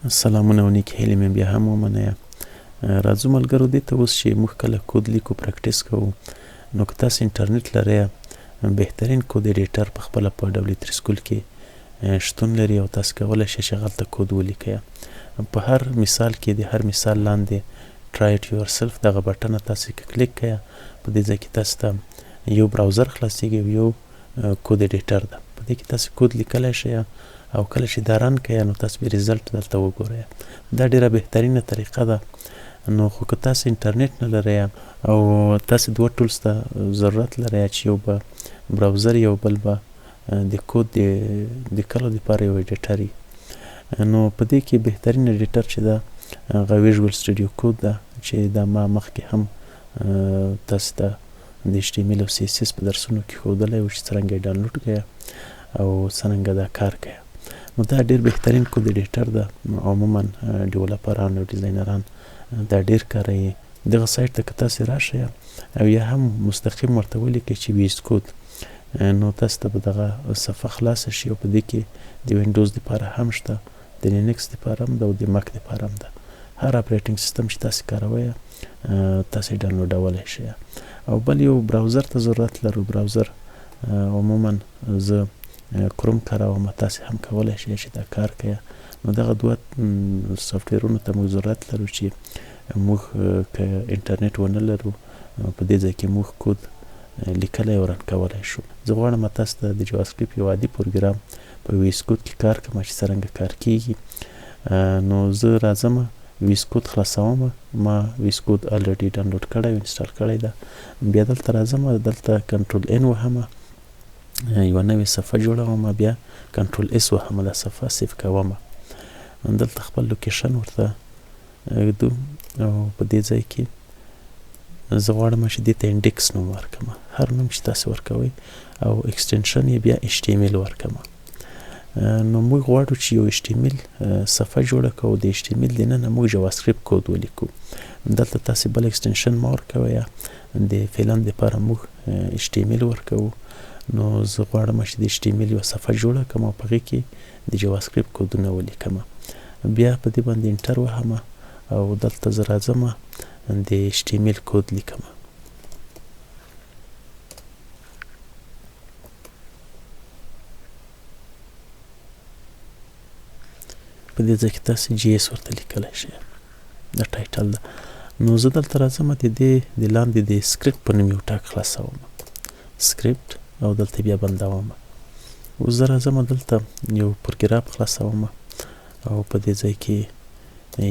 سلامونه او نیکې هیلې مې بیا هم ومنئ. راځو ملګرو دې ته اوس چې موږ کله کود لیکو پریکټیس کوو، نو که تاسو انټرنیټ لرئ بهترین کود ایډیټر په خپله په W3 سکول کې شتون لري او تاسو کولی شئ چې هغلته کود ولیکئ. په هر مثال کې د هر مثال لاندې try it yourself دغه بټنه تاسو کې کلیک کړئ. په دې ځای کې تاسو ته یو براوزر خلاصیږي او یو کود ایډیټر ده. په دې کې تاسو کود لیکلی شئ او کله چې دا رن کړئ نو تاسو به ریزلټ دلته وګورئ. دا ډیره بهترینه طریقه ده. نو خو که تاسو انټرنیټ نه لرئ او تاسو دوه ټولز ته ضرورت لرئ چې یو به براوزر یو بل به د کود د لیکلو دپاره یو ایډیټر وي، نو په دې کې بهترین ایډیټر چې ده هغه ویژوال سټوډیو کود ده چې دا ما مخکې هم تاسو ته د HTML او CSS په درسونو کې ښودلی و چې څرنګه یې ډاونلوډ کړئ او څرنګه دا کار کوي. نو دا ډېر بهترین کود ایډیټر ده. عموما ډیولپران او ډیزاینران دا ډېر کاروي. دغه سایټ ته که تاسې راشئ او یا هم مستقیم ورته ولیکئ چې ویز کود، نو تاسو ته به دغه صفحه خلاصه شي او په دې کې د وینډوز دپاره هم شته، د لینکس دپاره هم ده او د مک دپاره هم ده. هر اپریټینګ سیسټم چې تاسې کاروئ تاسې ډاونلوډولی شئ. او بل یو براوزر ته ضرورت لرو. براوزر عموما زه کروم کاروم، تاسې هم کولی شئ چې دا کار کوي. نو دغه دوه سافټویرونو ته موږ ضرورت لرو چې موږ که انټرنیټ ونه لرو په دې ځای کې موږ کود لیکلی او رن کولی شو. زه غواړم تاسو ته د جاواسکرپټ یو عادي پروګرام په ویز کود کې کار کوم چې څرنګه کار کیږي. نو زه راځم ویز کود خلاصوم. ما ویز کود الریډي ډاونلوډ کړی او انسټال کړی ده. بیا دلته راځم، دلته کنټرول ان وهم، یوه نوې صفحه جوړوم، بیا کنټرول اس وهم، دا صفحه سیف کوم. دلته خپل لوکیشن ورته ږدو او په دې ځای کې زه غواړم چې دې ته انډیکس نوم ورکړم، هر نوم چې تاسې ورکوئ، او اکسټنشن یې بیا HTML ورکړم. نو موږ غواړو چې یو HTML صفحه جوړه کړو، د HTML دننه موږ JavaScript کود ولیکو. دلته تاسې بل اکسټنشن مه ورکوئ، د فعلا دپاره موږ HTML ورکوو. نو زه غواړم چې د HTML یوه صفحه جوړه کړم او په هغې کې د JavaScript کودونه ولیکم. بیا په دې باندې انټر وهم او دلته زه راځم د HTML کود لیکم. په دې ځای کې تاسې JS ورته لیکلی شئ، دا ټایټل ده. نو زه دلته راځم د دې د لاندې د سکرپټ په نوم یو ټاک خلاصوم، سکرپټ، او دلته بیا بندوم. اوس زه راځم دلته یو پروګرام خلاصوم او په دې ځای کې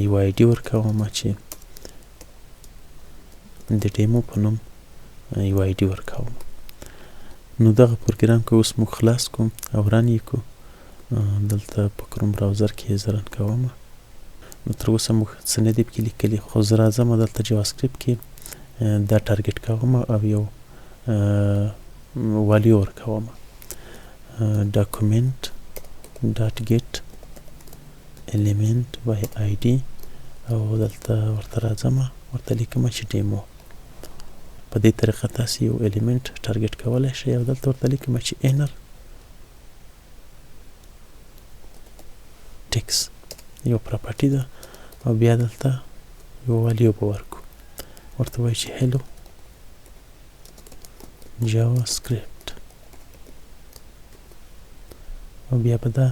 یو ID ورکوم چې د ډیمو په نوم یو ID ورکوم. نو دغه پروګرام که اوس موږ خلاص کوم او رن یې کړو، دلته په کروم براوزر کې یې زه رن کوم. نو تر اوسه موږ څه نه دي پکې لیکلي، خو زه راځم دلته JavaScript کې دا ټارګټ کوم او یو والیو ورکوم، document dot get element by ID، او دلته ورته راځم ورته لیکم چې ډیمو. په دې طریقه تاسې یو الیمنټ ټارګټ کولی شئ او دلته ورته لیکم چې inner text یو پراپرټي ده، او بیا دلته یو والیو به ورکو، ورته وایي چې hello JavaScript، او بیا به دا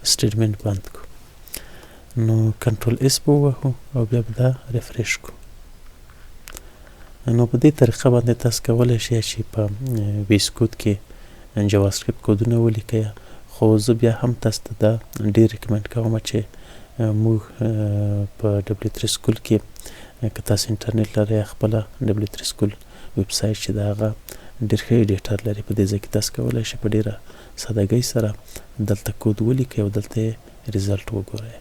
سټیټمنټ بند کو. نو کنټرول اس به ووهو او بیا به دا ریفریش کو. نو په دې طریقه باندې تاسو کولی شئ چې په ویز کود کې JavaScript کودونه ولیکئ. خو زه بیا هم تاسو ته دا ډېر ریکمنډ کوم چې موږ په W3 سکول کې که تاسو انټرنیټ لرئ خپله W3 سکول ویب سایټ چې د هغه ډېر ښه ایډیټر لري. په دې ځای کې تاسو کولی شئ په ډېره سادهګۍ سره دلته کود ولیکئ او دلته یې ریزلټ وګورئ.